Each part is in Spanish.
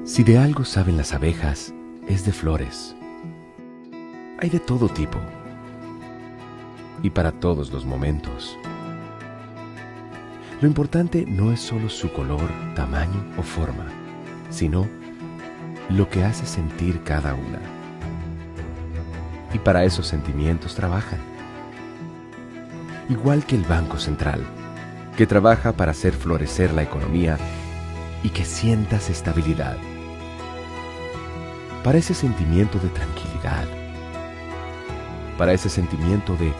Si de algo saben las abejas, es de flores. Hay de todo tipo y para todos los momentos. Lo importante no es solo su color, tamaño o forma, sino lo que hace sentir cada una. Y para esos sentimientos trabajan. Igual que el Banco Central, que trabaja para hacer florecer la economía y que sientas estabilidad. Para ese sentimiento de tranquilidad, para ese sentimiento de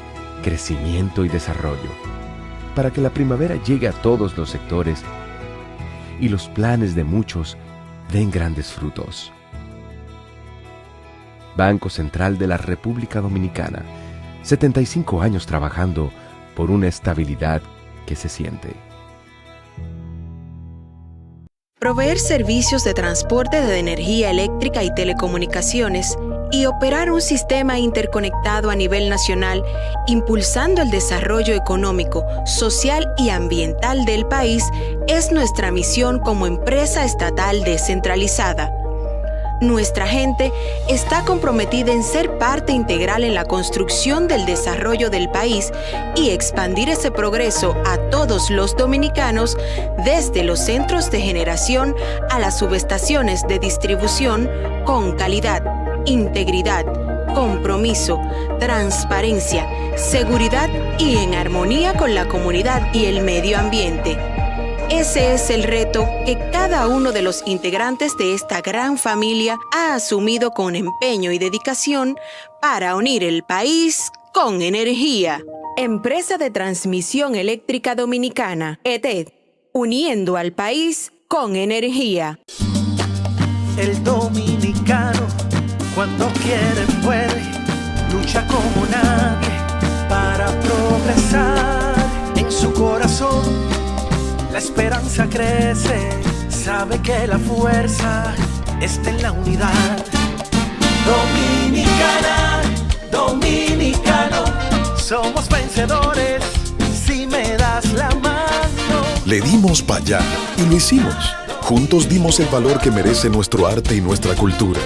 crecimiento y desarrollo, para que la primavera llegue a todos los sectores y los planes de muchos den grandes frutos. Banco Central de la República Dominicana, 75 años trabajando por una estabilidad que se siente. Proveer servicios de transporte de energía eléctrica y telecomunicaciones y operar un sistema interconectado a nivel nacional, impulsando el desarrollo económico, social y ambiental del país, es nuestra misión como empresa estatal descentralizada. Nuestra gente está comprometida en ser parte integral en la construcción del desarrollo del país y expandir ese progreso a todos los dominicanos, desde los centros de generación a las subestaciones de distribución, con calidad, integridad, compromiso, transparencia, seguridad y en armonía con la comunidad y el medio ambiente. Ese es el reto que cada uno de los integrantes de esta gran familia ha asumido con empeño y dedicación para unir el país con energía. Empresa de Transmisión Eléctrica Dominicana, ETED, uniendo al país con energía. El dominicano, cuando quiere puede, lucha como nadie para progresar. En su corazón la esperanza crece, sabe que la fuerza está en la unidad. Dominicana, dominicano, somos vencedores si me das la mano. Le dimos para allá y lo hicimos. Juntos dimos el valor que merece nuestro arte y nuestra cultura,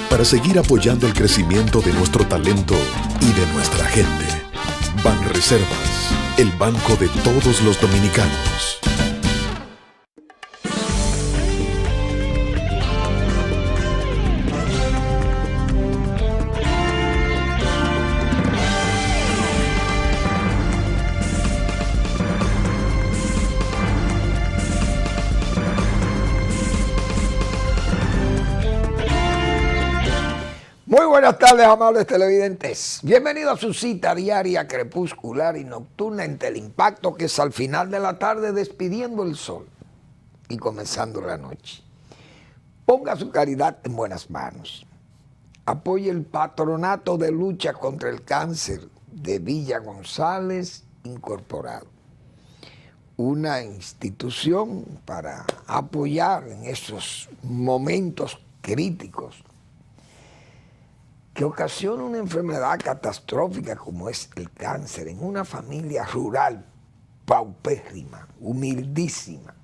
para seguir apoyando el crecimiento de nuestro talento y de nuestra gente. Banreservas, el banco de todos los dominicanos. Muy buenas tardes, amables televidentes. Bienvenidos a su cita diaria, crepuscular y nocturna en Teleimpacto, que es al final de la tarde despidiendo el sol y comenzando la noche. Ponga su caridad en buenas manos. Apoye el Patronato de Lucha contra el Cáncer de Villa González Incorporado, una institución para apoyar en esos momentos críticos que ocasiona una enfermedad catastrófica como es el cáncer en una familia rural paupérrima, humildísima.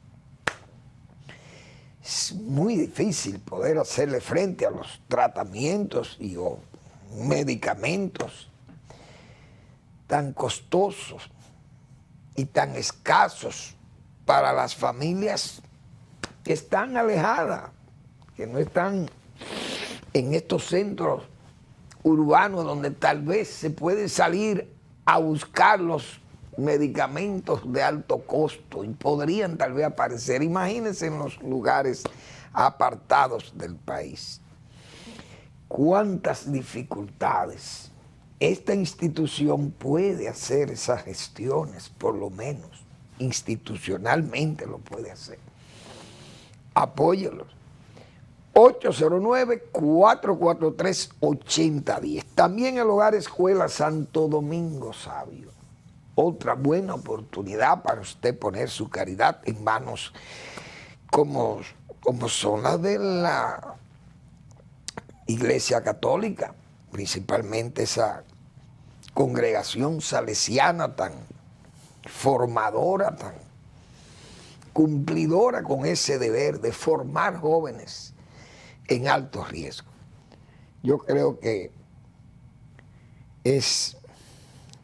Es muy difícil poder hacerle frente a los tratamientos y o medicamentos tan costosos y tan escasos para las familias que están alejadas, que no están en estos centros urbanos donde tal vez se puede salir a buscar los medicamentos de alto costo y podrían tal vez aparecer. Imagínense en los lugares apartados del país. ¿Cuántas dificultades? Esta institución puede hacer esas gestiones, por lo menos institucionalmente lo puede hacer. Apóyelos. 809-443-8010. También el Hogar Escuela Santo Domingo Sabio. Otra buena oportunidad para usted poner su caridad en manos como son las de la Iglesia Católica, principalmente esa congregación salesiana tan formadora, tan cumplidora con ese deber de formar jóvenes en alto riesgo. Yo creo que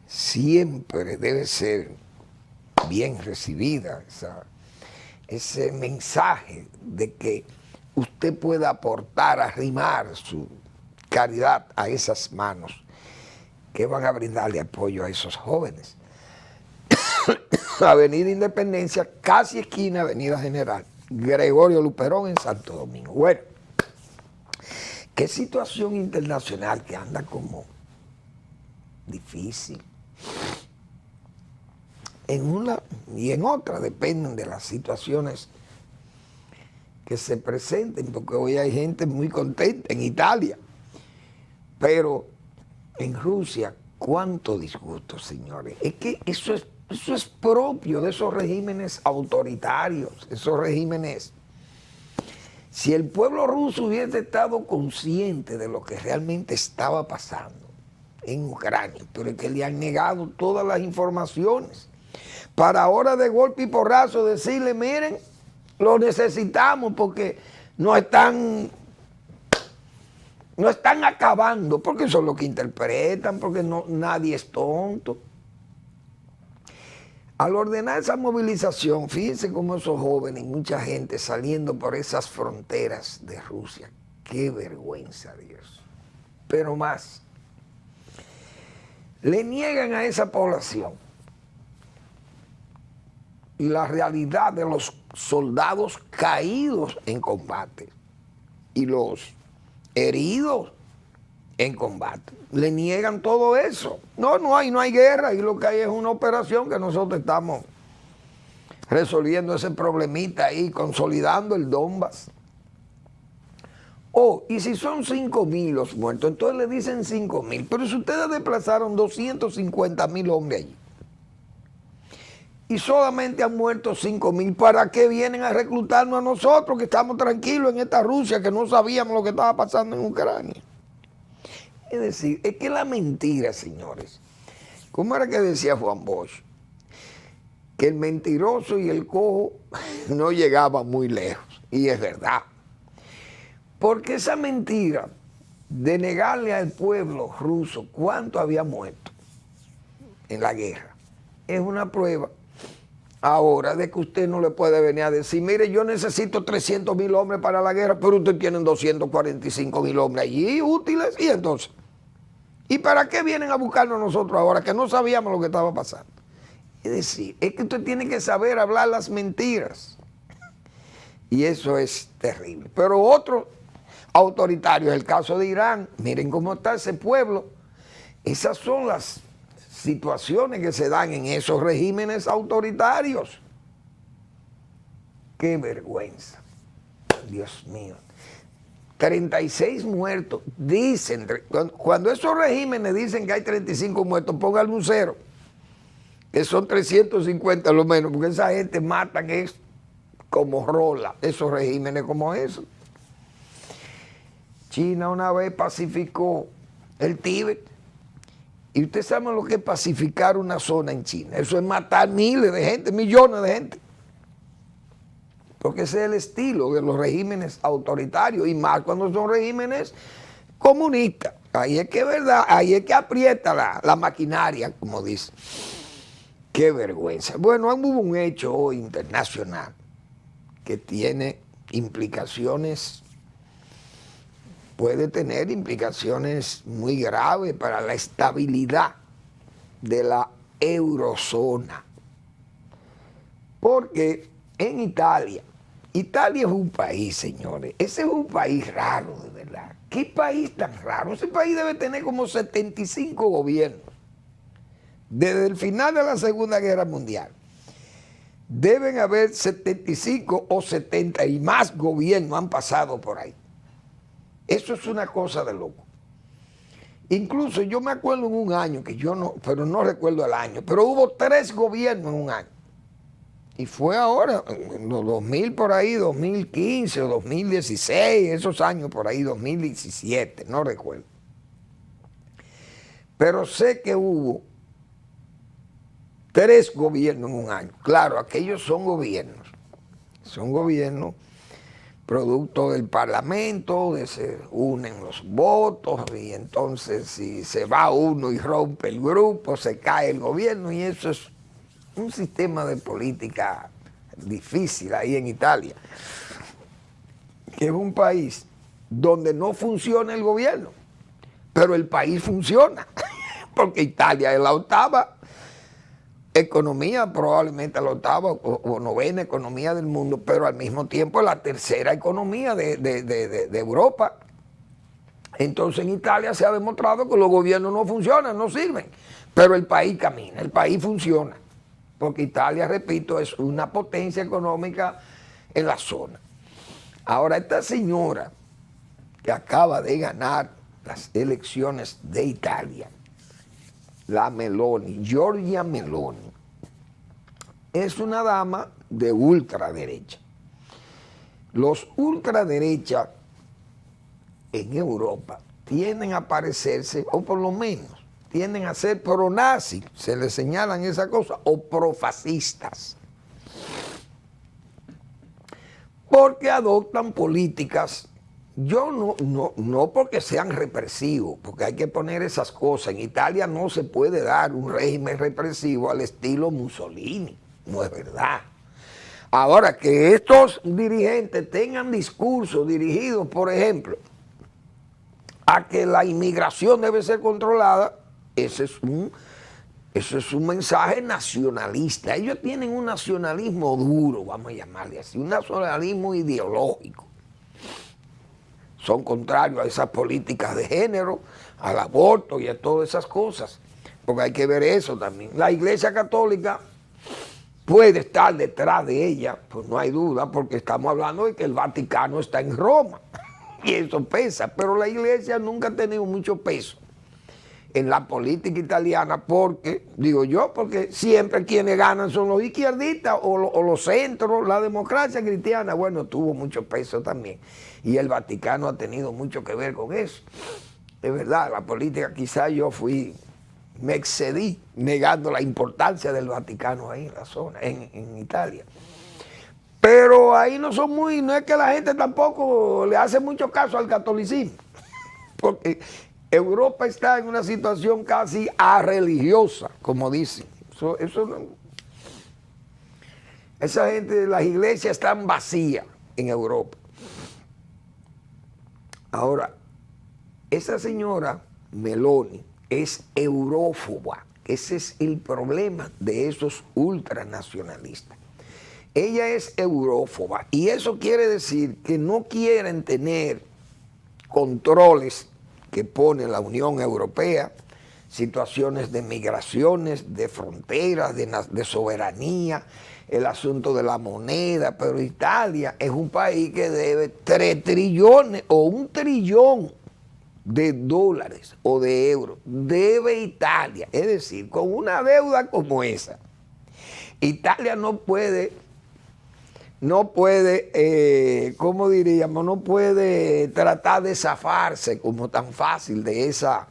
siempre debe ser bien recibida ese mensaje de que usted pueda aportar, arrimar su caridad a esas manos que van a brindarle apoyo a esos jóvenes. Avenida Independencia, casi esquina Avenida General Gregorio Luperón en Santo Domingo. Bueno, qué situación internacional que anda como difícil. En una y en otra dependen de las situaciones que se presenten, porque hoy hay gente muy contenta en Italia, pero en Rusia, cuánto disgusto, señores. Es que eso es propio de esos regímenes autoritarios, esos regímenes. Si el pueblo ruso hubiese estado consciente de lo que realmente estaba pasando en Ucrania, pero es que le han negado todas las informaciones, para ahora de golpe y porrazo decirle, miren, lo necesitamos porque no están acabando, porque eso es lo que interpretan, porque nadie es tonto. Al ordenar esa movilización, fíjense cómo esos jóvenes y mucha gente saliendo por esas fronteras de Rusia. Qué vergüenza, Dios. Pero más, le niegan a esa población la realidad de los soldados caídos en combate y los heridos en combate. Le niegan todo eso. No hay guerra, y lo que hay es una operación que nosotros estamos resolviendo ese problemita ahí, consolidando el Donbass. Y si son 5,000 los muertos, entonces le dicen 5,000, pero si ustedes desplazaron 250,000 hombres allí y solamente han muerto 5,000, ¿para qué vienen a reclutarnos a nosotros que estamos tranquilos en esta Rusia, que no sabíamos lo que estaba pasando en Ucrania? Es decir, es que la mentira, señores, ¿cómo era que decía Juan Bosch? Que el mentiroso y el cojo no llegaban muy lejos, y es verdad. Porque esa mentira de negarle al pueblo ruso cuánto había muerto en la guerra es una prueba ahora de que usted no le puede venir a decir, mire, yo necesito 300,000 hombres para la guerra, pero ustedes tienen 245,000 hombres allí útiles, y entonces, ¿y para qué vienen a buscarnos nosotros ahora que no sabíamos lo que estaba pasando? Es decir, es que usted tiene que saber hablar las mentiras, y eso es terrible. Pero otro autoritario, el caso de Irán, miren cómo está ese pueblo. Esas son las situaciones que se dan en esos regímenes autoritarios. Qué vergüenza, Dios mío. 36 muertos, dicen, cuando esos regímenes dicen que hay 35 muertos, pónganle un cero, que son 350 lo menos, porque esa gente matan es como rola, esos regímenes como esos. China una vez pacificó el Tíbet. Y usted sabe lo que es pacificar una zona en China. Eso es matar miles de gente, millones de gente. Porque ese es el estilo de los regímenes autoritarios, y más cuando son regímenes comunistas. Ahí es que es verdad, ahí es que aprieta la maquinaria, como dice. Qué vergüenza. Bueno, hubo un hecho hoy internacional que tiene implicaciones, puede tener implicaciones muy graves para la estabilidad de la eurozona. Porque en Italia es un país, señores, ese es un país raro, de verdad. ¿Qué país tan raro? Ese país debe tener como 75 gobiernos. Desde el final de la Segunda Guerra Mundial, deben haber 75 o 70 y más gobiernos han pasado por ahí. Eso es una cosa de loco. Incluso yo me acuerdo en un año, pero no recuerdo el año, pero hubo 3 gobiernos en un año. Y fue ahora, en los 2000 por ahí, 2015 o 2016, esos años por ahí, 2017, no recuerdo. Pero sé que hubo 3 gobiernos en un año. Claro, aquellos son gobiernos producto del Parlamento, se unen los votos y entonces si se va uno y rompe el grupo, se cae el gobierno y eso es un sistema de política difícil ahí en Italia, que es un país donde no funciona el gobierno, pero el país funciona, porque Italia es la octava economía, probablemente la octava o novena economía del mundo, pero al mismo tiempo la tercera economía de Europa. Entonces en Italia se ha demostrado que los gobiernos no funcionan, no sirven, pero el país camina, el país funciona, porque Italia, repito, es una potencia económica en la zona. Ahora, esta señora que acaba de ganar las elecciones de Italia, la Meloni, Giorgia Meloni, es una dama de ultraderecha. Los ultraderechas en Europa tienden a parecerse, o por lo menos tienden a ser pronazis, se les señalan esas cosas, o profascistas, porque adoptan políticas. Yo no porque sean represivos, porque hay que poner esas cosas. En Italia no se puede dar un régimen represivo al estilo Mussolini, no es verdad. Ahora, que estos dirigentes tengan discursos dirigidos, por ejemplo, a que la inmigración debe ser controlada, ese es un mensaje nacionalista. Ellos tienen un nacionalismo duro, vamos a llamarle así, un nacionalismo ideológico. Son contrarios a esas políticas de género, al aborto y a todas esas cosas, porque hay que ver eso también. La Iglesia Católica puede estar detrás de ella, pues no hay duda, porque estamos hablando de que el Vaticano está en Roma, y eso pesa, pero la Iglesia nunca ha tenido mucho peso en la política italiana, porque, digo yo, porque siempre quienes ganan son los izquierdistas o los centros. La democracia cristiana, bueno, tuvo mucho peso también, y el Vaticano ha tenido mucho que ver con eso. Es verdad, la política, quizás yo me excedí negando la importancia del Vaticano ahí en la zona, en Italia. Pero ahí no es que la gente tampoco le hace mucho caso al catolicismo, porque Europa está en una situación casi arreligiosa, como dicen. Esa gente, las iglesias están vacías en Europa. Ahora, esa señora Meloni es eurófoba. Ese es el problema de esos ultranacionalistas. Ella es eurófoba y eso quiere decir que no quieren tener controles que pone la Unión Europea, situaciones de migraciones, de fronteras, de soberanía, el asunto de la moneda, pero Italia es un país que debe 3 trillones o 1 trillón de dólares o de euros. Debe Italia, es decir, con una deuda como esa, Italia no puede, ¿cómo diríamos? No puede tratar de zafarse como tan fácil de esa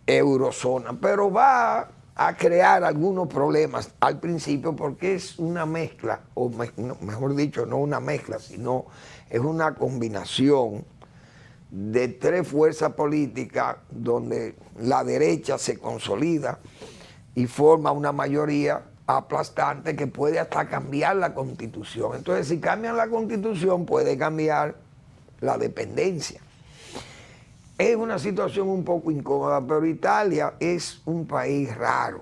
eurozona, pero va a crear algunos problemas al principio porque es una mezcla, o mejor dicho, no una mezcla, sino es una combinación de 3 fuerzas políticas donde la derecha se consolida y forma una mayoría aplastante que puede hasta cambiar la Constitución. Entonces, si cambian la Constitución, puede cambiar la dependencia. Es una situación un poco incómoda, pero Italia es un país raro,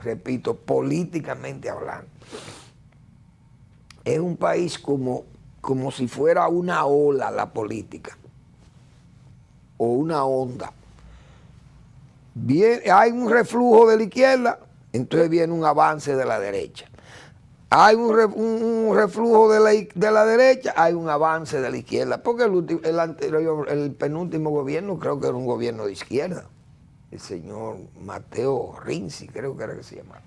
repito, políticamente hablando. Es un país como si fuera una ola la política, o una onda. Hay un reflujo de la izquierda, entonces viene un avance de la derecha. Hay un reflujo de la derecha, hay un avance de la izquierda, porque el penúltimo gobierno creo que era un gobierno de izquierda, el señor Matteo Renzi, creo que era que se llamaba.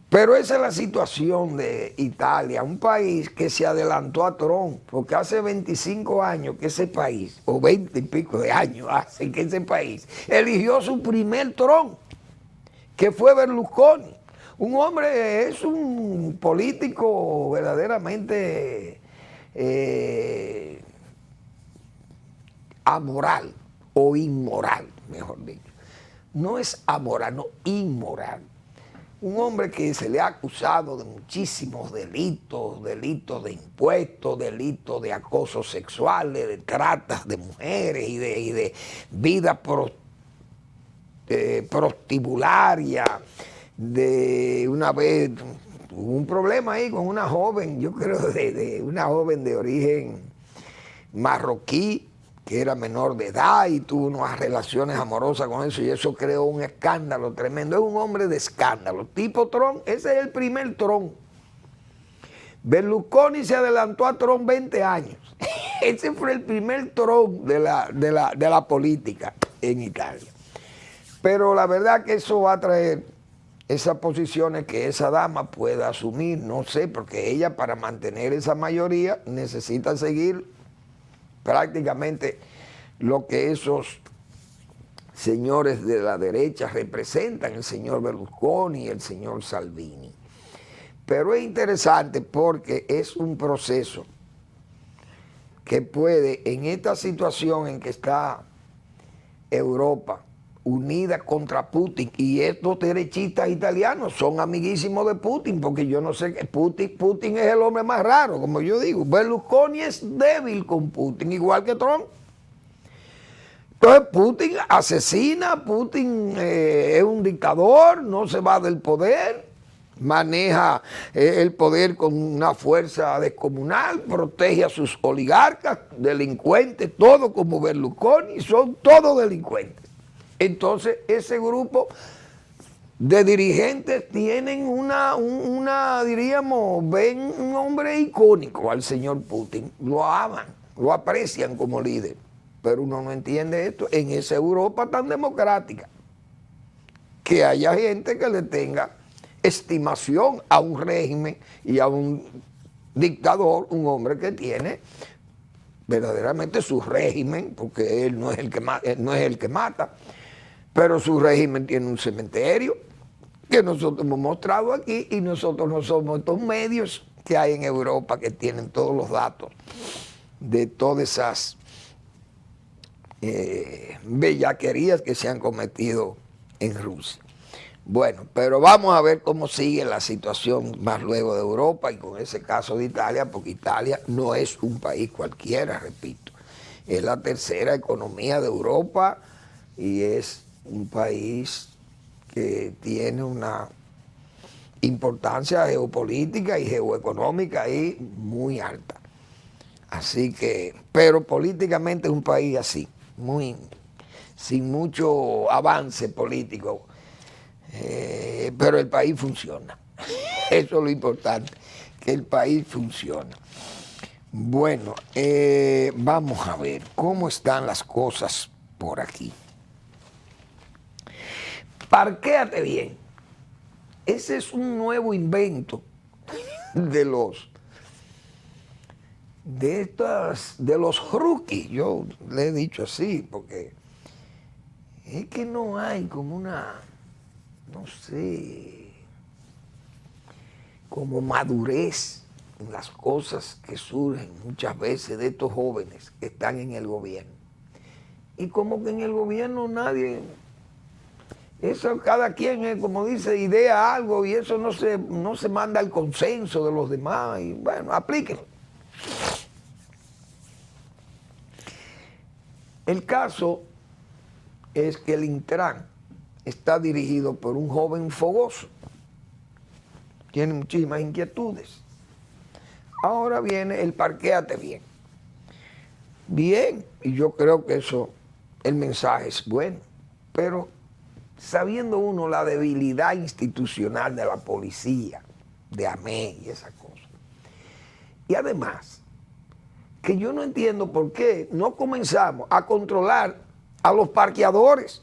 Pero esa es la situación de Italia, un país que se adelantó a Trump, porque hace 25 años que ese país, o 20 y pico de años hace que ese país eligió su primer Trump, que fue Berlusconi. Un hombre, es un político verdaderamente amoral o inmoral, mejor dicho. No es amoral, no, inmoral. Un hombre que se le ha acusado de muchísimos delitos, delitos de impuestos, delitos de acoso sexuales, de tratas de mujeres y de vida prostibularia. De una vez hubo un problema ahí con una joven, yo creo de una joven de origen marroquí, que era menor de edad y tuvo unas relaciones amorosas con eso y eso creó un escándalo tremendo. Es un hombre de escándalo, tipo Trump. Ese es el primer Trump. Berlusconi se adelantó a Trump 20 años. Ese fue el primer Trump de la política en Italia. Pero la verdad que eso va a traer esas posiciones que esa dama pueda asumir, no sé, porque ella para mantener esa mayoría necesita seguir prácticamente lo que esos señores de la derecha representan, el señor Berlusconi y el señor Salvini. Pero es interesante porque es un proceso que puede, en esta situación en que está Europa unida contra Putin, y estos derechistas italianos son amiguísimos de Putin, porque yo no sé, Putin es el hombre más raro, como yo digo. Berlusconi es débil con Putin, igual que Trump. Entonces Putin asesina, Putin es un dictador, no se va del poder, maneja el poder con una fuerza descomunal, protege a sus oligarcas, delincuentes, todo como Berlusconi, son todos delincuentes. Entonces, ese grupo de dirigentes tienen diríamos, ven un hombre icónico al señor Putin, lo aman, lo aprecian como líder, pero uno no entiende esto en esa Europa tan democrática, que haya gente que le tenga estimación a un régimen y a un dictador, un hombre que tiene verdaderamente su régimen, porque él no es el que mata, pero su régimen tiene un cementerio que nosotros hemos mostrado aquí y nosotros no somos estos medios que hay en Europa que tienen todos los datos de todas esas bellaquerías que se han cometido en Rusia. Bueno, pero vamos a ver cómo sigue la situación más luego de Europa y con ese caso de Italia, porque Italia no es un país cualquiera, repito. Es la tercera economía de Europa y es un país que tiene una importancia geopolítica y geoeconómica ahí muy alta. Así que, pero políticamente es un país así, sin mucho avance político, pero el país funciona. Eso es lo importante, que el país funciona. Bueno, vamos a ver cómo están las cosas por aquí. Parquéate bien. Ese es un nuevo invento de los rookies. Yo le he dicho así, porque es que no hay como una, no sé, como madurez en las cosas que surgen muchas veces de estos jóvenes que están en el gobierno. Y como que en el gobierno nadie... Eso cada quien, como dice, idea algo y eso no se manda al consenso de los demás. Y bueno, aplíquenlo. El caso es que el Intran está dirigido por un joven fogoso. Tiene muchísimas inquietudes. Ahora viene el parquéate bien. Bien, y yo creo que el mensaje es bueno, pero sabiendo uno la debilidad institucional de la policía, de AME y esas cosas. Y además, que yo no entiendo por qué no comenzamos a controlar a los parqueadores,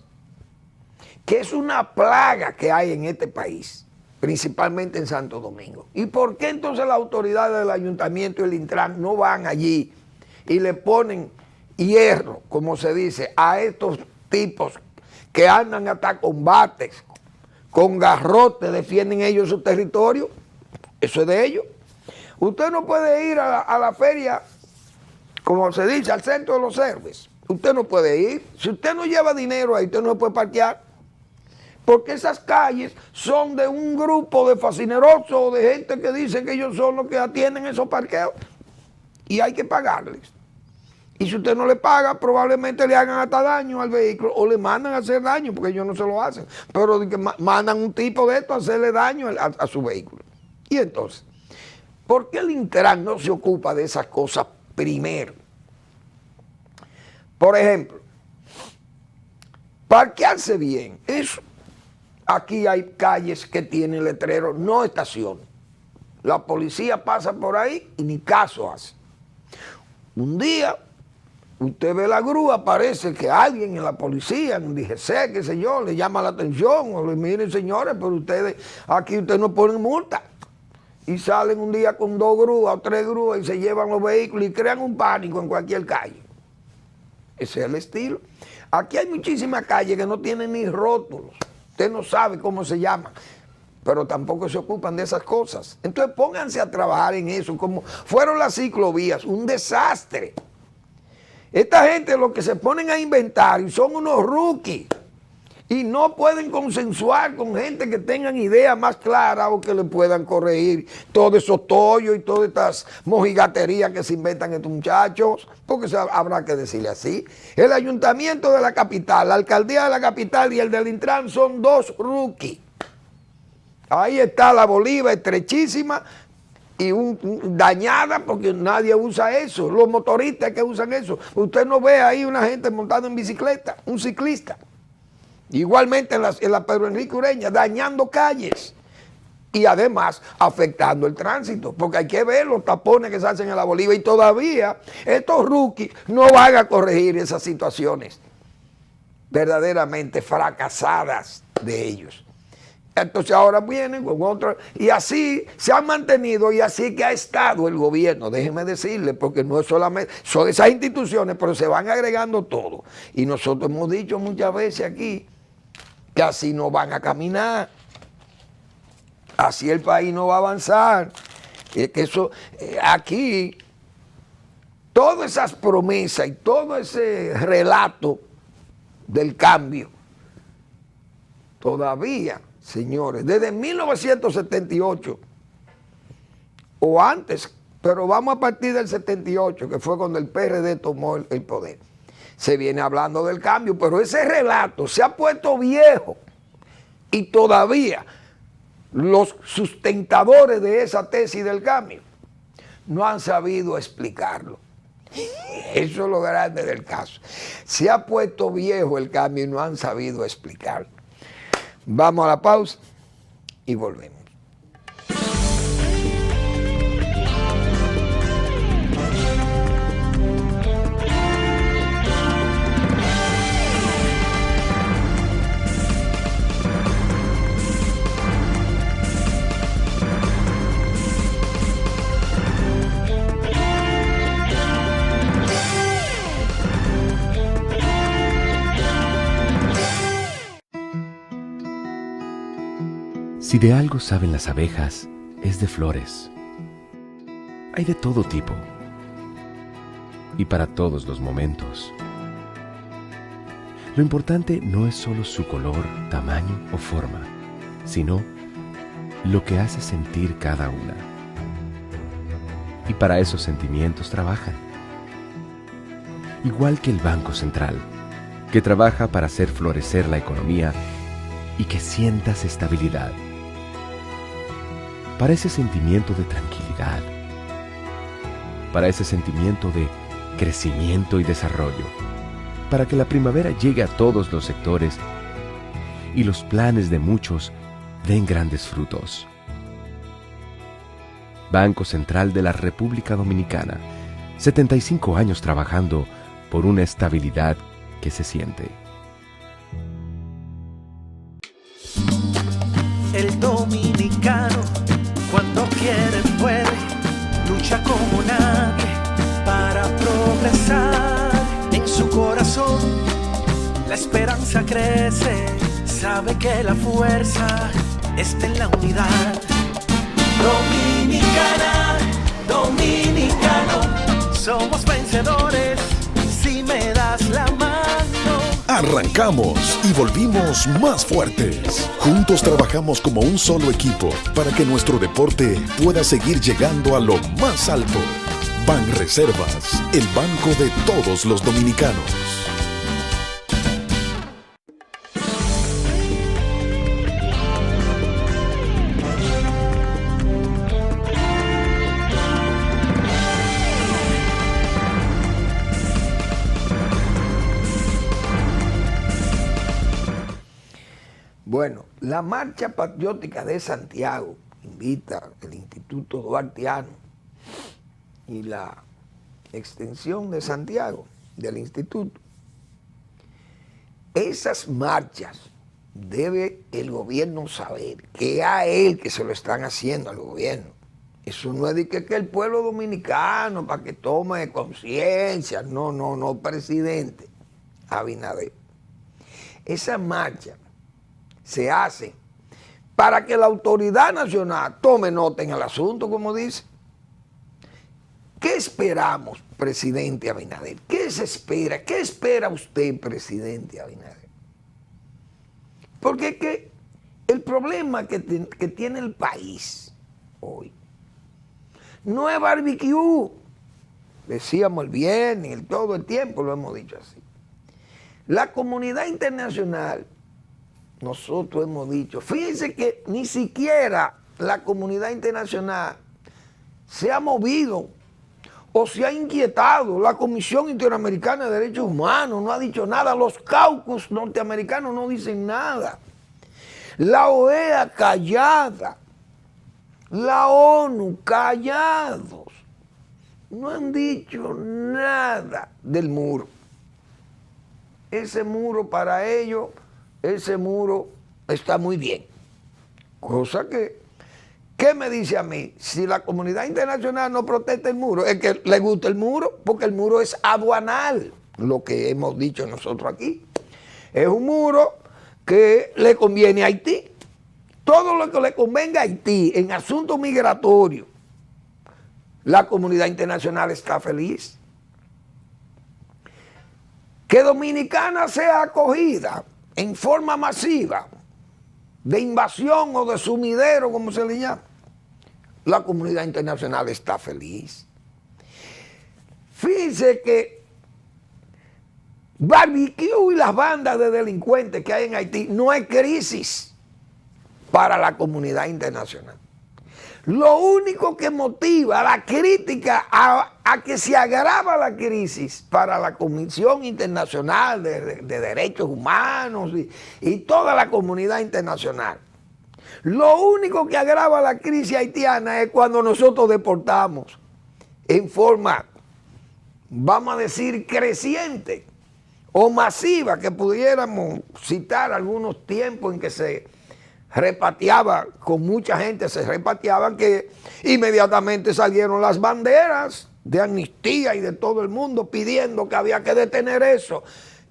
que es una plaga que hay en este país, principalmente en Santo Domingo. ¿Y por qué entonces las autoridades del ayuntamiento y el Intran no van allí y le ponen hierro, como se dice, a estos tipos que andan hasta combates, con garrote, defienden ellos su territorio? Eso es de ellos. Usted no puede ir a la feria, como se dice, al centro de los héroes. Usted no puede ir. Si usted no lleva dinero ahí, usted no puede parquear. Porque esas calles son de un grupo de fascinerosos o de gente que dicen que ellos son los que atienden esos parqueos. Y hay que pagarles. Y si usted no le paga, probablemente le hagan hasta daño al vehículo o le mandan a hacer daño, porque ellos no se lo hacen. Pero que mandan un tipo de esto a hacerle daño a su vehículo. Y entonces, ¿por qué el Intran no se ocupa de esas cosas primero? Por ejemplo, parquearse bien. Aquí hay calles que tienen letreros, no estación. La policía pasa por ahí y ni caso hace. Un día, usted ve la grúa, parece que alguien en la policía, en DGC, qué sé yo, le llama la atención, o le miren señores, pero ustedes no ponen multa. Y salen un día con 2 grúas o 3 grúas y se llevan los vehículos y crean un pánico en cualquier calle. Ese es el estilo. Aquí hay muchísimas calles que no tienen ni rótulos. Usted no sabe cómo se llaman, pero tampoco se ocupan de esas cosas. Entonces pónganse a trabajar en eso, como fueron las ciclovías, un desastre. Esta gente lo que se ponen a inventar y son unos rookies y no pueden consensuar con gente que tengan ideas más claras o que le puedan corregir todos esos tollos y todas estas mojigaterías que se inventan estos muchachos, porque habrá que decirle así. El ayuntamiento de la capital, la alcaldía de la capital y el del Intran son 2 rookies. Ahí está la Bolívar estrechísima y dañada porque nadie usa eso. Los motoristas que usan eso. Usted no ve ahí una gente montada en bicicleta, un ciclista. Igualmente en la Pedro Enrique Ureña, dañando calles y además afectando el tránsito, porque hay que ver los tapones que se hacen en la Bolívar y todavía estos rookies no van a corregir esas situaciones verdaderamente fracasadas de ellos. Entonces ahora vienen con otros, y así se han mantenido y así que ha estado el gobierno, déjeme decirle, porque no es solamente, son esas instituciones, pero se van agregando todo. Y nosotros hemos dicho muchas veces aquí que así no van a caminar, así el país no va a avanzar. Es que eso, aquí, todas esas promesas y todo ese relato del cambio, todavía, señores, desde 1978 o antes, pero vamos a partir del 78, que fue cuando el PRD tomó el poder. Se viene hablando del cambio, pero ese relato se ha puesto viejo y todavía los sustentadores de esa tesis del cambio no han sabido explicarlo. Eso es lo grande del caso. Se ha puesto viejo el cambio y no han sabido explicarlo. Vamos a la pausa y volvemos. Si de algo saben las abejas, es de flores. Hay de todo tipo y para todos los momentos. Lo importante no es solo su color, tamaño o forma, sino lo que hace sentir cada una. Y para esos sentimientos trabajan. Igual que el Banco Central, que trabaja para hacer florecer la economía y que sientas estabilidad. Para ese sentimiento de tranquilidad, para ese sentimiento de crecimiento y desarrollo, para que la primavera llegue a todos los sectores y los planes de muchos den grandes frutos. Banco Central de la República Dominicana, 75 años trabajando por una estabilidad que se siente. El dominicano, cuando quiere puede, lucha como nadie para progresar. En su corazón la esperanza crece, sabe que la fuerza está en la unidad. Dominicana, somos vencedores si me das la mano. Arrancamos y volvimos más fuertes. Juntos trabajamos como un solo equipo para que nuestro deporte pueda seguir llegando a lo más alto. Banreservas, el banco de todos los dominicanos. Bueno, la Marcha Patriótica de Santiago invita el Instituto Duartiano y la extensión de Santiago del instituto. Esas marchas debe el gobierno saber que a él que se lo están haciendo al gobierno. Eso no es de que el pueblo dominicano para que tome conciencia. No, presidente Abinader. Esas marchas se hacen para que la autoridad nacional tome nota en el asunto, como dice. ¿Qué esperamos, presidente Abinader? ¿Qué se espera? ¿Qué espera usted, presidente Abinader? Porque es que el problema que tiene el país hoy no es barbecue. Decíamos el viernes, todo el tiempo lo hemos dicho así. La comunidad internacional, nosotros hemos dicho, fíjense que ni siquiera la comunidad internacional se ha movido o se ha inquietado. La Comisión Interamericana de Derechos Humanos no ha dicho nada. Los caucus norteamericanos no dicen nada. La OEA callada. La ONU callados. No han dicho nada del muro. Ese muro para ellos, ese muro está muy bien. Cosa que, ¿qué me dice a mí? Si la comunidad internacional no protesta el muro, es que le gusta el muro, porque el muro es aduanal, lo que hemos dicho nosotros aquí. Es un muro que le conviene a Haití. Todo lo que le convenga a Haití en asuntos migratorios, la comunidad internacional está feliz. Que Dominicana sea acogida en forma masiva, de invasión o de sumidero, como se le llama, la comunidad internacional está feliz. Fíjense que barbecue y las bandas de delincuentes que hay en Haití no es crisis para la comunidad internacional. Lo único que motiva la crítica a que se agrava la crisis para la Comisión Internacional de Derechos Humanos y toda la comunidad internacional, lo único que agrava la crisis haitiana es cuando nosotros deportamos en forma, vamos a decir, creciente o masiva, que pudiéramos citar algunos tiempos en que se repatriaba, con mucha gente se repatriaban, que inmediatamente salieron las banderas de amnistía y de todo el mundo pidiendo que había que detener eso,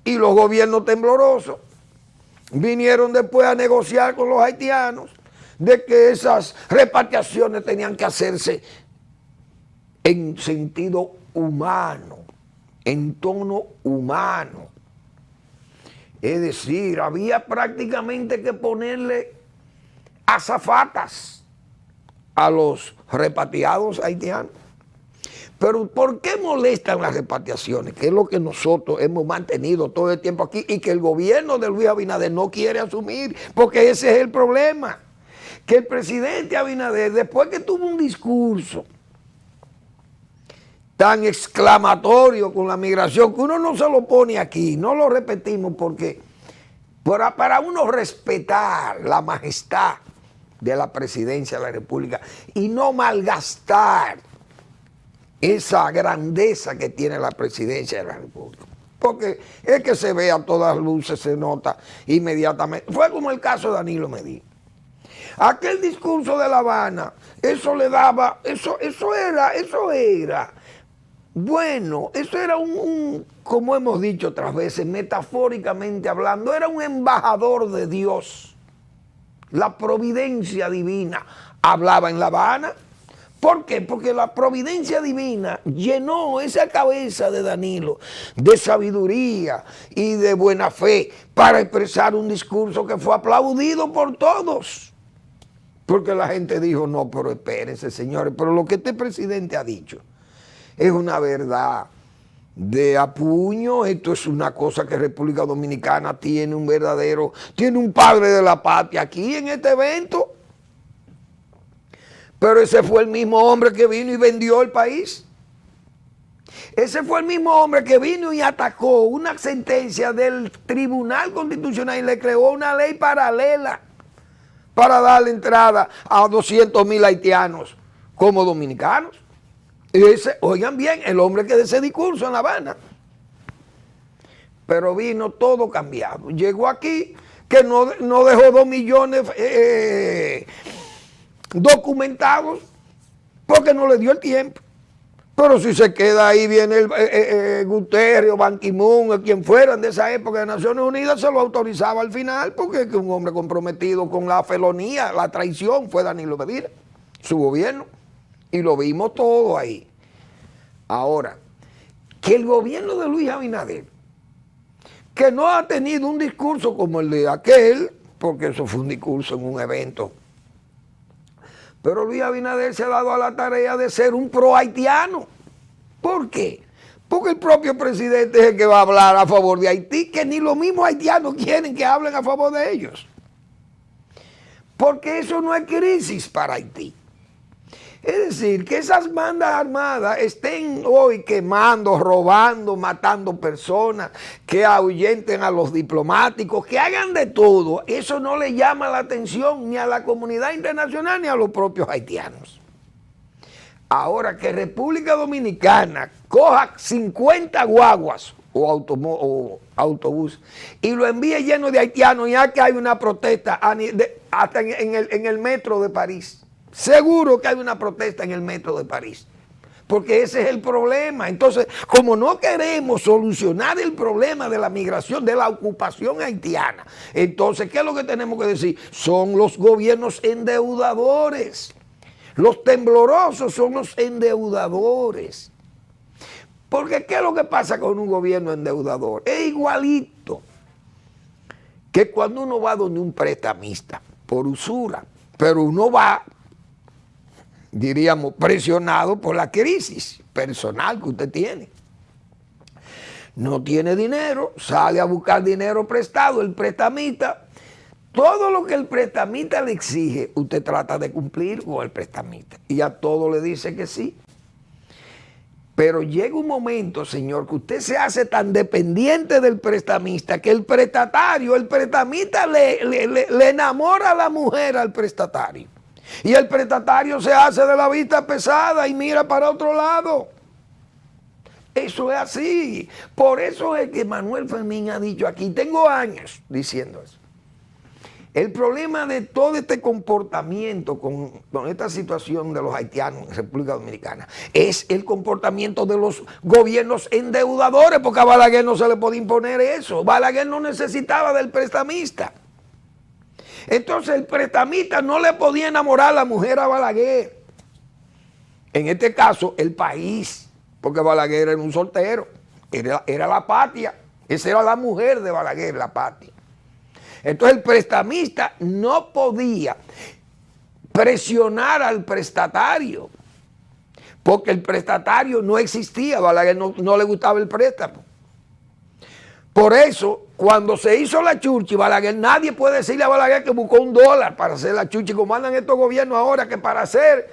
y los gobiernos temblorosos vinieron después a negociar con los haitianos de que esas repatriaciones tenían que hacerse en sentido humano, en tono humano. Es decir, había prácticamente que ponerle azafatas a los repatriados haitianos. Pero ¿por qué molestan las repatriaciones? Que es lo que nosotros hemos mantenido todo el tiempo aquí y que el gobierno de Luis Abinader no quiere asumir, porque ese es el problema. Que el presidente Abinader, después que tuvo un discurso tan exclamatorio con la migración, que uno no se lo pone aquí, no lo repetimos porque para uno respetar la majestad de la presidencia de la República y no malgastar esa grandeza que tiene la presidencia de la República. Porque es que se ve a todas luces, se nota inmediatamente. Fue como el caso de Danilo Medina. Aquel discurso de La Habana, eso le daba, eso era, bueno, eso era como hemos dicho otras veces, metafóricamente hablando, era un embajador de Dios. La providencia divina hablaba en La Habana ¿Por qué? Porque la providencia divina llenó esa cabeza de Danilo de sabiduría y de buena fe para expresar un discurso que fue aplaudido por todos. Porque la gente dijo, no, pero espérense, señores, pero lo que este presidente ha dicho es una verdad de apuño. Esto es una cosa que República Dominicana tiene tiene un padre de la patria aquí en este evento. Pero ese fue el mismo hombre que vino y vendió el país. Ese fue el mismo hombre que vino y atacó una sentencia del Tribunal Constitucional y le creó una ley paralela para darle entrada a 200,000 haitianos como dominicanos. Y oigan bien, el hombre que de ese discurso en La Habana. Pero vino todo cambiado. Llegó aquí que no dejó 2 millones documentados porque no le dio el tiempo. Pero si se queda ahí, viene Guterres o Ban Ki-moon, quien fueran de esa época de Naciones Unidas, se lo autorizaba al final, porque es que un hombre comprometido con la felonía, la traición, fue Danilo Medina, su gobierno, y lo vimos todo ahí. Ahora, que el gobierno de Luis Abinader, que no ha tenido un discurso como el de aquel, porque eso fue un discurso en un evento, pero Luis Abinader se ha dado a la tarea de ser un pro haitiano. ¿Por qué? Porque el propio presidente es el que va a hablar a favor de Haití, que ni los mismos haitianos quieren que hablen a favor de ellos. Porque eso no es crisis para Haití. Es decir, que esas bandas armadas estén hoy quemando, robando, matando personas, que ahuyenten a los diplomáticos, que hagan de todo, eso no le llama la atención ni a la comunidad internacional ni a los propios haitianos. Ahora, que República Dominicana coja 50 guaguas o autobús y lo envíe lleno de haitianos, ya que hay una protesta hasta en el metro de París. Seguro que hay una protesta en el metro de París, porque ese es el problema. Entonces, como no queremos solucionar el problema de la migración, de la ocupación haitiana, entonces, ¿qué es lo que tenemos que decir? Son los gobiernos endeudadores. Los temblorosos son los endeudadores. Porque ¿qué es lo que pasa con un gobierno endeudador? Es igualito que cuando uno va donde un prestamista por usura, pero uno va, diríamos, presionado por la crisis personal que usted tiene. No tiene dinero, sale a buscar dinero prestado, el prestamista. Todo lo que el prestamista le exige, usted trata de cumplir con el prestamista. Y a todo le dice que sí. Pero llega un momento, señor, que usted se hace tan dependiente del prestamista que el prestamista le enamora a la mujer al prestatario. Y el prestatario se hace de la vista pesada y mira para otro lado. Eso es así. Por eso es que Manuel Fermín ha dicho aquí, tengo años diciendo eso. El problema de todo este comportamiento con esta situación de los haitianos en República Dominicana es el comportamiento de los gobiernos endeudadores, porque a Balaguer no se le podía imponer eso. Balaguer no necesitaba del prestamista. Entonces el prestamista no le podía enamorar a la mujer a Balaguer. En este caso, el país, porque Balaguer era un soltero, era la patria. Esa era la mujer de Balaguer, la patria. Entonces el prestamista no podía presionar al prestatario, porque el prestatario no existía, a Balaguer no le gustaba el préstamo. Por eso, cuando se hizo la chuchi, Balaguer, nadie puede decirle a Balaguer que buscó $1 para hacer la chuchi, como andan estos gobiernos ahora, que para hacer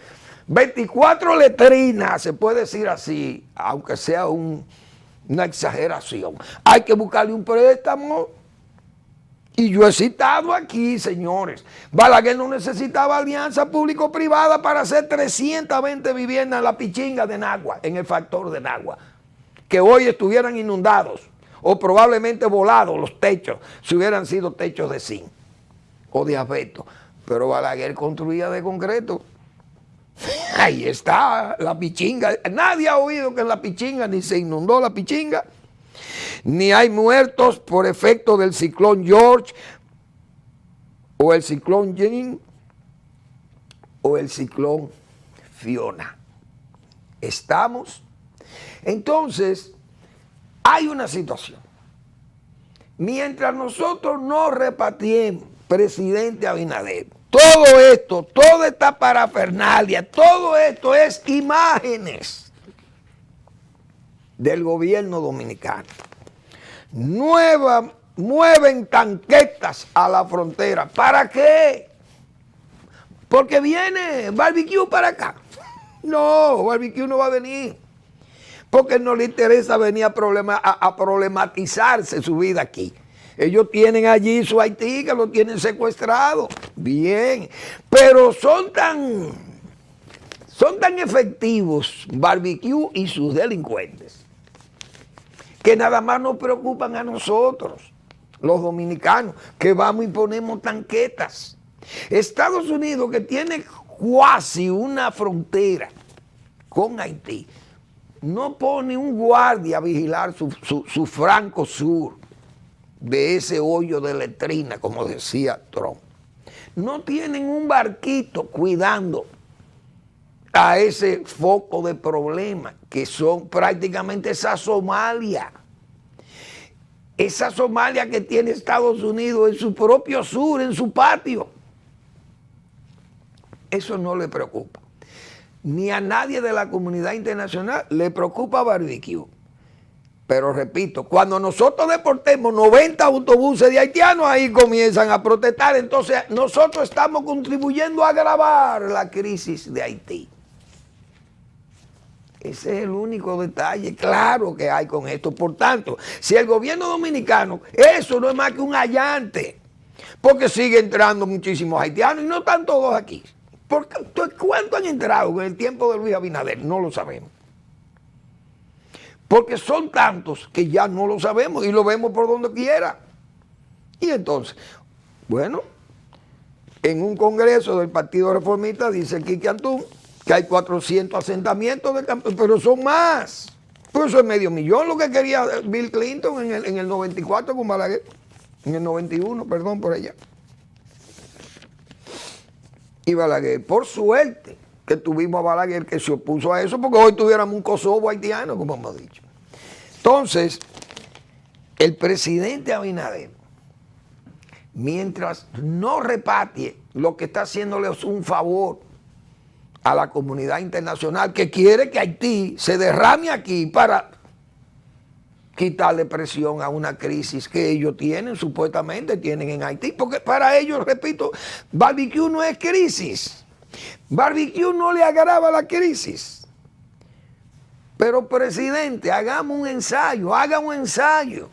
24 letrinas, se puede decir así, aunque sea una exageración, hay que buscarle un préstamo. Y yo he citado aquí, señores, Balaguer no necesitaba alianza público-privada para hacer 320 viviendas en la Pichinga de Nagua, en el factor de Nagua, que hoy estuvieran inundados o probablemente volados los techos, si hubieran sido techos de zinc o de asbesto. Pero Balaguer construía de concreto. Ahí está la Pichinga. Nadie ha oído que en la Pichinga ni se inundó la Pichinga, ni hay muertos por efecto del ciclón George o el ciclón Jean o el ciclón Fiona. ¿Estamos? Entonces, hay una situación. Mientras nosotros no repatriemos, presidente Abinader, todo esto, toda esta parafernalia, todo esto es imágenes del gobierno dominicano. Mueven tanquetas a la frontera. ¿Para qué? Porque viene Barbecue para acá. No, Barbecue no va a venir. Porque no le interesa venir a problematizarse su vida aquí. Ellos tienen allí su Haití, que lo tienen secuestrado. Bien. Pero son tan efectivos Barbecue y sus delincuentes que nada más nos preocupan a nosotros, los dominicanos, que vamos y ponemos tanquetas. Estados Unidos, que tiene cuasi una frontera con Haití, no pone un guardia a vigilar su franco sur de ese hoyo de letrina, como decía Trump. No tienen un barquito cuidando a ese foco de problemas que son prácticamente esa Somalia. Esa Somalia que tiene Estados Unidos en su propio sur, en su patio. Eso no le preocupa. Ni a nadie de la comunidad internacional le preocupa Barbecue. Pero repito, cuando nosotros deportemos 90 autobuses de haitianos, ahí comienzan a protestar. Entonces nosotros estamos contribuyendo a agravar la crisis de Haití. Ese es el único detalle claro que hay con esto. Por tanto, si el gobierno dominicano, eso no es más que un allante, porque sigue entrando muchísimos haitianos y no están todos aquí. ¿Cuánto han entrado en el tiempo de Luis Abinader? No lo sabemos. Porque son tantos que ya no lo sabemos y lo vemos por donde quiera. Y entonces, bueno, en un congreso del Partido Reformista dice Quique Antún que hay 400 asentamientos de campos, pero son más. Pues eso es 500,000 lo que quería Bill Clinton en el 94 con Balaguer. En el 91, perdón, por allá. Y Balaguer, por suerte que tuvimos a Balaguer que se opuso a eso, porque hoy tuviéramos un Kosovo haitiano, como hemos dicho. Entonces, el presidente Abinader, mientras no repatrie, lo que está haciéndole es un favor a la comunidad internacional que quiere que Haití se derrame aquí para quitarle presión a una crisis que ellos tienen, supuestamente tienen en Haití, porque para ellos, repito, Barbecue no es crisis. Barbecue no le agrava la crisis. Pero, presidente, hagamos un ensayo, haga un ensayo.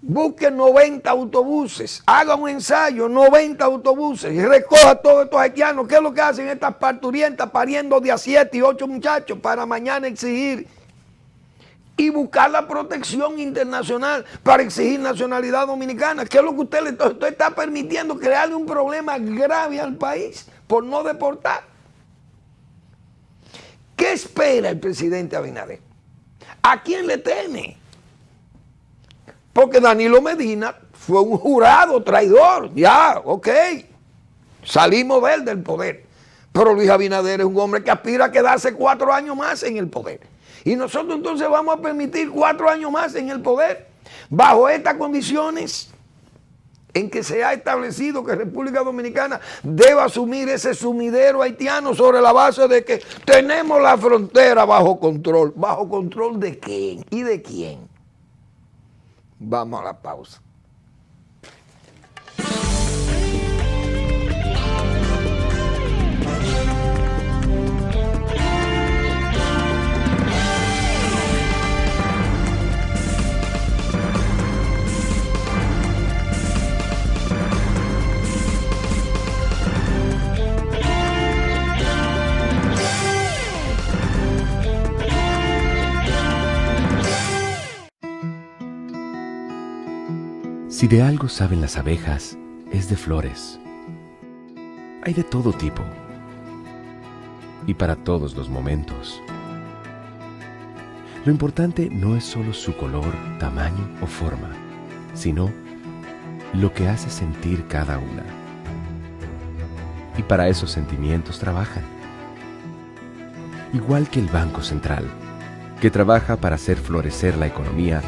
Busque 90 autobuses, haga un ensayo, 90 autobuses, y recoja a todos estos haitianos. ¿Qué es lo que hacen estas parturientas pariendo de a 7 y 8 muchachos para mañana exigir y buscar la protección internacional para exigir nacionalidad dominicana? ¿Qué es lo que usted está permitiendo? Crearle un problema grave al país por no deportar. ¿Qué espera el presidente Abinader? ¿A quién le teme? Porque Danilo Medina fue un jurado traidor. Ya, ok. Salimos de él del poder. Pero Luis Abinader es un hombre que aspira a quedarse 4 años más en el poder. Y nosotros entonces vamos a permitir 4 años más en el poder, bajo estas condiciones en que se ha establecido que República Dominicana debe asumir ese sumidero haitiano sobre la base de que tenemos la frontera bajo control. ¿Bajo control de quién y de quién? Vamos a la pausa. Si de algo saben las abejas, es de flores. Hay de todo tipo y para todos los momentos. Lo importante no es solo su color, tamaño o forma, sino lo que hace sentir cada una. Y para esos sentimientos trabajan. Igual que el Banco Central, que trabaja para hacer florecer la economía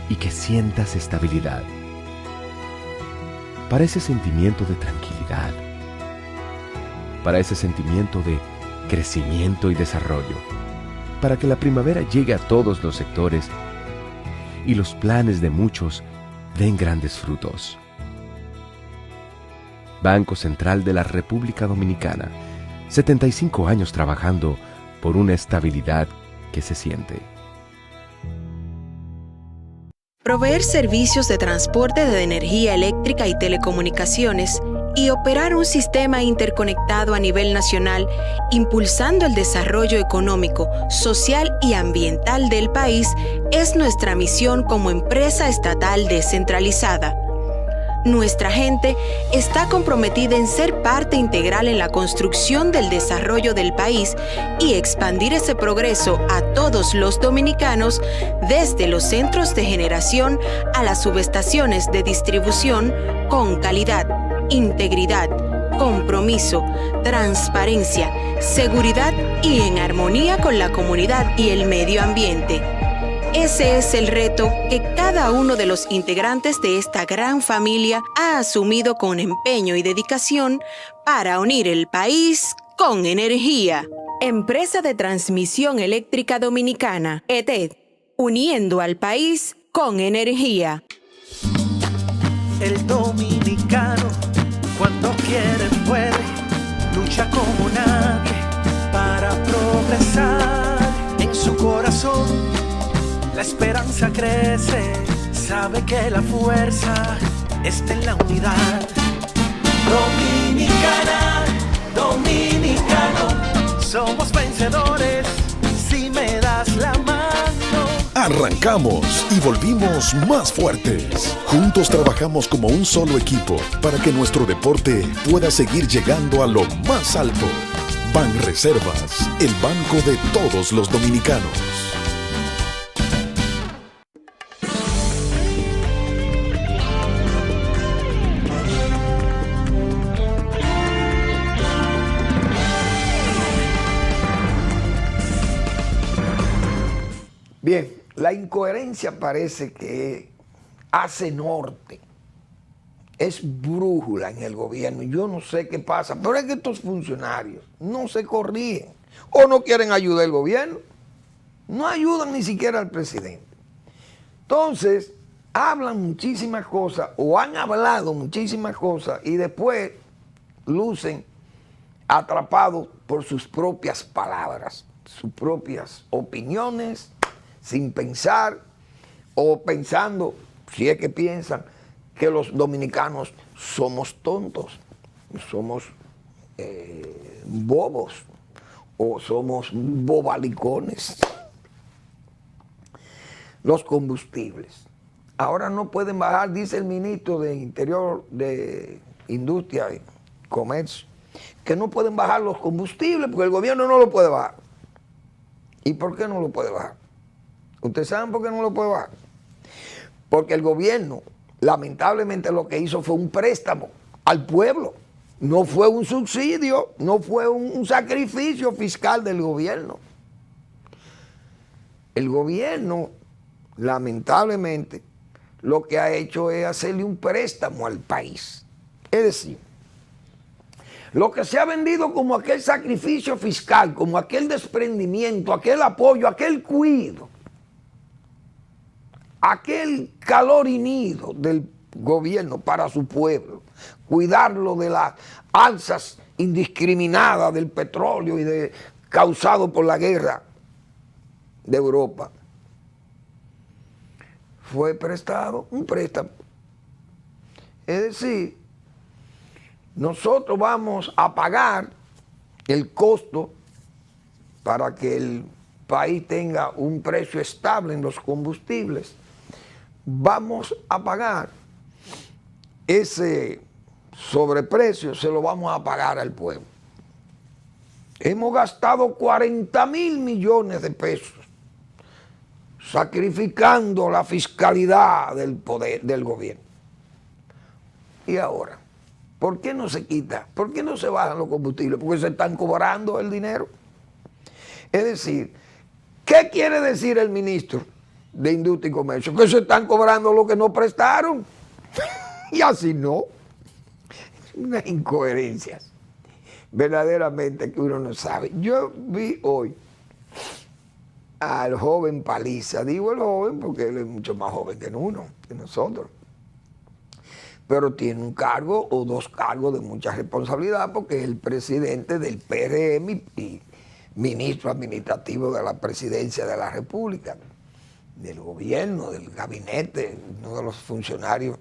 y que sientas estabilidad. Para ese sentimiento de tranquilidad. Para ese sentimiento de crecimiento y desarrollo. Para que la primavera llegue a todos los sectores y los planes de muchos den grandes frutos. Banco Central de la República Dominicana, 75 años trabajando por una estabilidad que se siente. Proveer servicios de transporte de energía eléctrica y telecomunicaciones y operar un sistema interconectado a nivel nacional, impulsando el desarrollo económico, social y ambiental del país, es nuestra misión como empresa estatal descentralizada. Nuestra gente está comprometida en ser parte integral en la construcción del desarrollo del país y expandir ese progreso a todos los dominicanos, desde los centros de generación a las subestaciones de distribución, con calidad, integridad, compromiso, transparencia, seguridad y en armonía con la comunidad y el medio ambiente. Ese es el reto que cada uno de los integrantes de esta gran familia ha asumido con empeño y dedicación para unir el país con energía. Empresa de Transmisión Eléctrica Dominicana, ETED, uniendo al país con energía. El dominicano, cuando quiere puede, lucha como nadie para progresar. En su corazón la esperanza crece, sabe que la fuerza está en la unidad. Dominicana, dominicano, somos vencedores si me das la mano. Arrancamos y volvimos más fuertes. Juntos trabajamos como un solo equipo para que nuestro deporte pueda seguir llegando a lo más alto. Banreservas, el banco de todos los dominicanos. Bien, la incoherencia parece que hace norte, es brújula en el gobierno. Yo no sé qué pasa, pero es que estos funcionarios no se corrigen o no quieren ayudar al gobierno, no ayudan ni siquiera al presidente. Entonces, hablan muchísimas cosas o han hablado muchísimas cosas y después lucen atrapados por sus propias palabras, sus propias opiniones, sin pensar o pensando, si es que piensan, que los dominicanos somos tontos, somos bobos o somos bobalicones. Los combustibles. Ahora no pueden bajar, dice el ministro de Interior, de Industria y Comercio, que no pueden bajar los combustibles porque el gobierno no lo puede bajar. ¿Y por qué no lo puede bajar? ¿Ustedes saben por qué no lo puede bajar? Porque el gobierno, lamentablemente, lo que hizo fue un préstamo al pueblo. No fue un subsidio, no fue un sacrificio fiscal del gobierno. El gobierno, lamentablemente, lo que ha hecho es hacerle un préstamo al país. Es decir, lo que se ha vendido como aquel sacrificio fiscal, como aquel desprendimiento, aquel apoyo, aquel cuidado, aquel calor y nido del gobierno para su pueblo, cuidarlo de las alzas indiscriminadas del petróleo y causado por la guerra de Europa, fue prestado un préstamo. Es decir, nosotros vamos a pagar el costo para que el país tenga un precio estable en los combustibles. Vamos a pagar ese sobreprecio, se lo vamos a pagar al pueblo. Hemos gastado 40,000 millones de pesos sacrificando la fiscalidad del poder del gobierno. Y ahora, ¿Por qué no se quita? ¿Por qué no se bajan los combustibles? Porque se están cobrando el dinero. Es decir, ¿qué quiere decir el ministro de Industria y Comercio? Que se están cobrando lo que no prestaron. Y así no. Unas incoherencias verdaderamente que uno no sabe. Yo vi hoy al joven Paliza, digo el joven porque él es mucho más joven que uno, que nosotros, pero tiene un cargo o dos cargos de mucha responsabilidad porque es el presidente del PRM y ministro administrativo de la presidencia de la República, del gobierno, del gabinete, uno de los funcionarios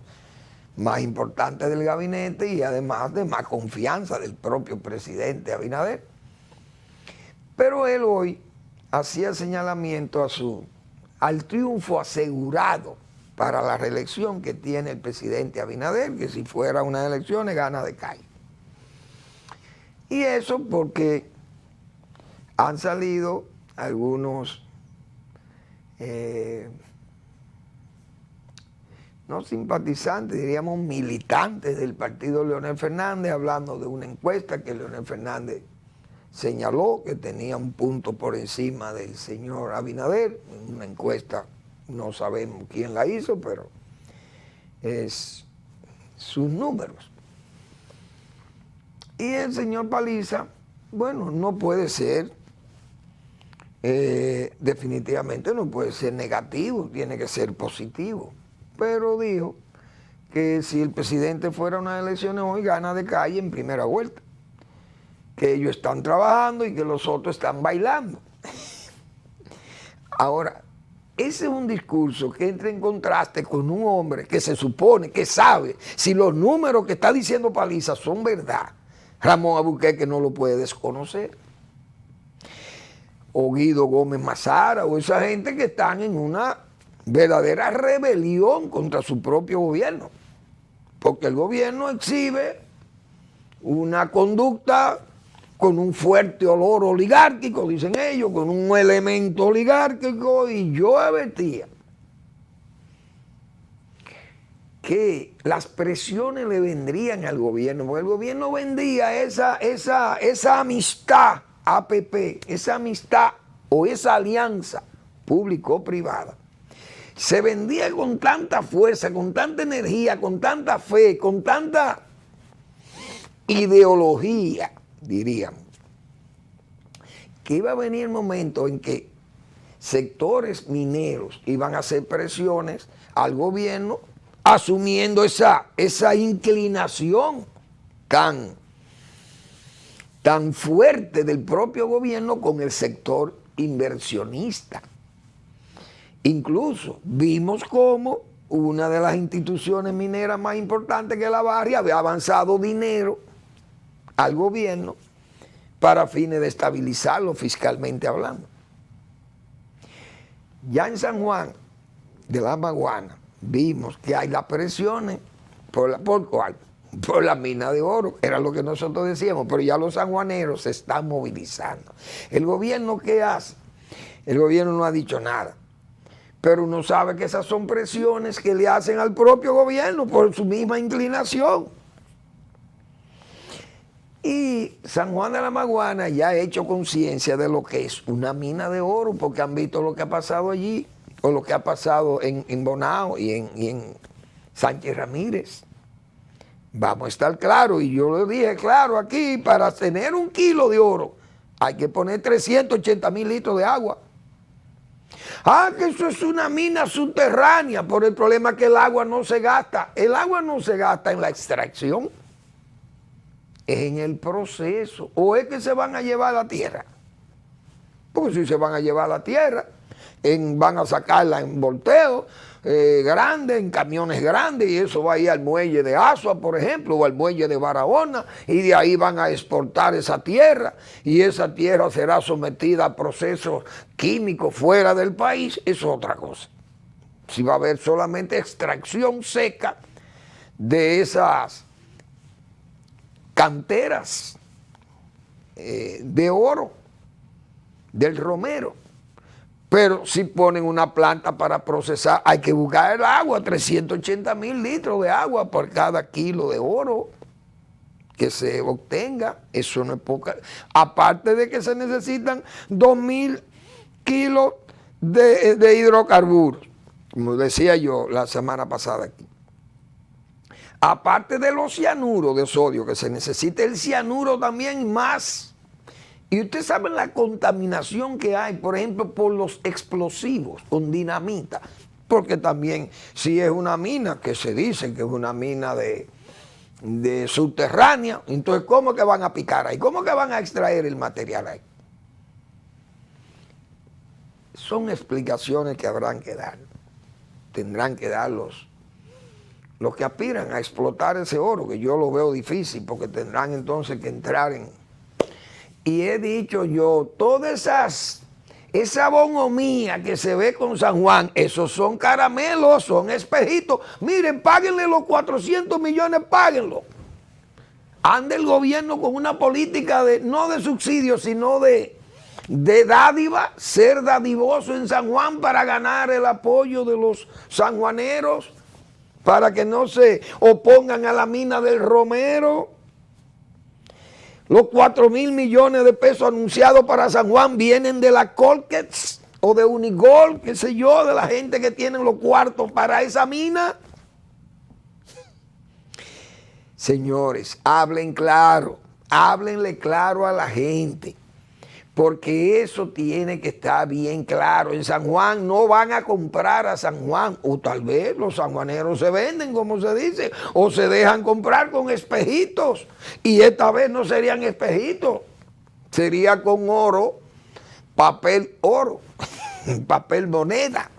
más importantes del gabinete y además de más confianza del propio presidente Abinader. Pero él hoy hacía señalamiento al triunfo asegurado para la reelección que tiene el presidente Abinader, que si fuera unas elecciones gana de calle. Y eso porque han salido algunos no simpatizantes, diríamos militantes del partido Leonel Fernández, hablando de una encuesta que Leonel Fernández señaló que tenía un punto por encima del señor Abinader, una encuesta, no sabemos quién la hizo, pero es sus números. Y el señor Paliza, bueno, no puede ser, definitivamente no puede ser negativo, tiene que ser positivo, pero dijo que si el presidente fuera a unas elecciones hoy, gana de calle en primera vuelta, que ellos están trabajando y que los otros están bailando. Ahora, ese es un discurso que entra en contraste con un hombre que se supone que sabe si los números que está diciendo Paliza son verdad. Ramón Albuquerque no lo puede desconocer. O Guido Gómez Mazara, o esa gente que están en una verdadera rebelión contra su propio gobierno. Porque el gobierno exhibe una conducta con un fuerte olor oligárquico, dicen ellos, con un elemento oligárquico, y yo advertía que las presiones le vendrían al gobierno, porque el gobierno vendía esa amistad APP, esa amistad o esa alianza público-privada, se vendía con tanta fuerza, con tanta energía, con tanta fe, con tanta ideología, diríamos, que iba a venir el momento en que sectores mineros iban a hacer presiones al gobierno asumiendo esa inclinación tan fuerte del propio gobierno con el sector inversionista. Incluso vimos cómo una de las instituciones mineras más importantes que la Barria había avanzado dinero al gobierno para fines de estabilizarlo fiscalmente hablando. Ya en San Juan de la Maguana vimos que hay las presiones por la mina de oro, era lo que nosotros decíamos, pero ya los sanjuaneros se están movilizando. ¿El gobierno qué hace? El gobierno no ha dicho nada, pero uno sabe que esas son presiones que le hacen al propio gobierno por su misma inclinación. Y San Juan de la Maguana ya ha hecho conciencia de lo que es una mina de oro, porque han visto lo que ha pasado allí, o lo que ha pasado en Bonao y en Sánchez Ramírez. Vamos a estar claros, y yo lo dije claro aquí, para tener 1 kilo de oro hay que poner 380,000 litros de agua. Que eso es una mina subterránea, por el problema que el agua no se gasta. El agua no se gasta en la extracción, es en el proceso. ¿O es que se van a llevar a la tierra? Porque si se van a llevar a la tierra, van a sacarla en volteo grande, en camiones grandes, y eso va a ir al muelle de Asua, por ejemplo, o al muelle de Barahona, y de ahí van a exportar esa tierra, y esa tierra será sometida a procesos químicos fuera del país. Eso es otra cosa. Si va a haber solamente extracción seca de esas canteras de oro, del romero. Pero si ponen una planta para procesar, hay que buscar el agua, 380,000 litros de agua por cada kilo de oro. que se obtenga. Eso no es poca. Aparte de que se necesitan 2.000 kilos de hidrocarburos, como decía yo la semana pasada aquí. Aparte de los cianuros de sodio, que se necesita el cianuro también y más. Y ustedes saben la contaminación que hay, por ejemplo, por los explosivos con dinamita. Porque también, si es una mina, que se dice que es una mina de subterránea, entonces ¿cómo que van a picar ahí? ¿Cómo que van a extraer el material ahí? Son explicaciones que habrán que dar. Tendrán que dar los que aspiran a explotar ese oro, que yo lo veo difícil, porque tendrán entonces que entrar en... Y he dicho yo, esa bonhomía que se ve con San Juan, esos son caramelos, son espejitos. Miren, páguenle los 400 millones, páguenlo. Anda el gobierno con una política no de subsidios, sino de dádiva, ser dadivoso en San Juan para ganar el apoyo de los sanjuaneros, para que no se opongan a la mina del Romero. Los 4.000 millones de pesos anunciados para San Juan vienen de la Colquets o de Unigol, qué sé yo, de la gente que tienen los cuartos para esa mina. Señores, hablen claro, háblenle claro a la gente, porque eso tiene que estar bien claro. En San Juan no van a comprar a San Juan, o tal vez los sanjuaneros se venden, como se dice, o se dejan comprar con espejitos, y esta vez no serían espejitos, sería con oro, papel moneda,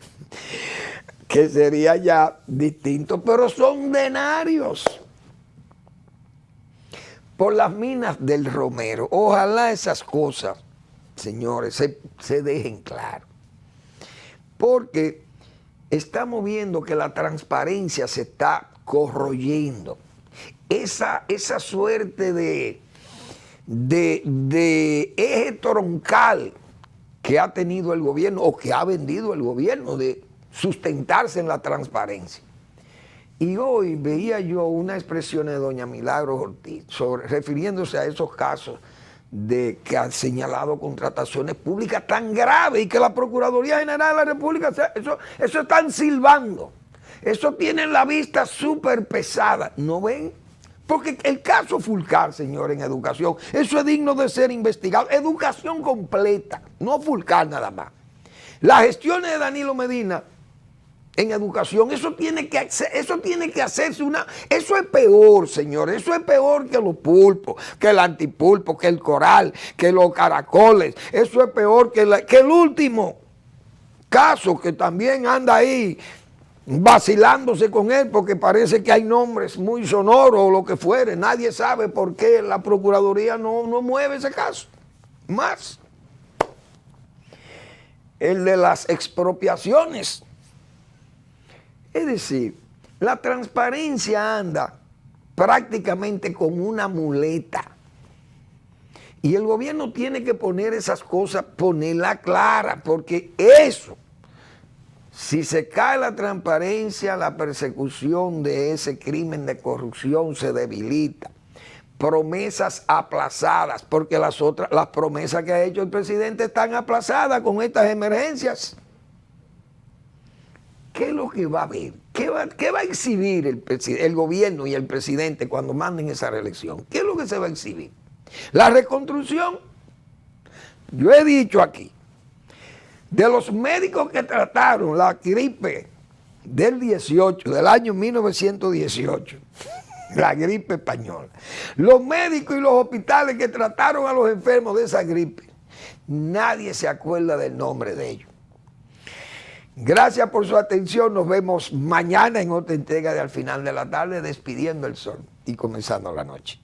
que sería ya distinto, pero son denarios por las minas del Romero. Ojalá esas cosas, señores, se dejen claro, porque estamos viendo que la transparencia se está corroyendo. Esa suerte de eje troncal que ha tenido el gobierno, o que ha vendido el gobierno, de sustentarse en la transparencia. Y hoy veía yo una expresión de doña Milagros Ortiz, refiriéndose a esos casos de que han señalado contrataciones públicas tan graves, y que la Procuraduría General de la República, eso están silbando. Eso tienen la vista súper pesada. ¿No ven? Porque el caso Fulcar, señor, en educación, eso es digno de ser investigado. Educación completa, no Fulcar nada más. Las gestiones de Danilo Medina en educación, eso tiene que hacerse eso es peor, señores, eso es peor que los pulpos, que el antipulpo, que el coral, que los caracoles, eso es peor que el último caso, que también anda ahí vacilándose con él, porque parece que hay nombres muy sonoros o lo que fuere. Nadie sabe por qué la Procuraduría no mueve ese caso. Más el de las expropiaciones. Es decir, la transparencia anda prácticamente como una muleta. Y el gobierno tiene que poner esas cosas, ponerla clara, porque eso, si se cae la transparencia, la persecución de ese crimen de corrupción se debilita. Promesas aplazadas, porque las promesas que ha hecho el presidente están aplazadas con estas emergencias. ¿Qué es lo que va a haber? ¿Qué va a exhibir el gobierno y el presidente cuando manden esa reelección? ¿Qué es lo que se va a exhibir? La reconstrucción. Yo he dicho aquí, de los médicos que trataron la gripe del año 1918, la gripe española, los médicos y los hospitales que trataron a los enfermos de esa gripe, nadie se acuerda del nombre de ellos. Gracias por su atención. Nos vemos mañana en otra entrega de Al Final de la Tarde, despidiendo el sol y comenzando la noche.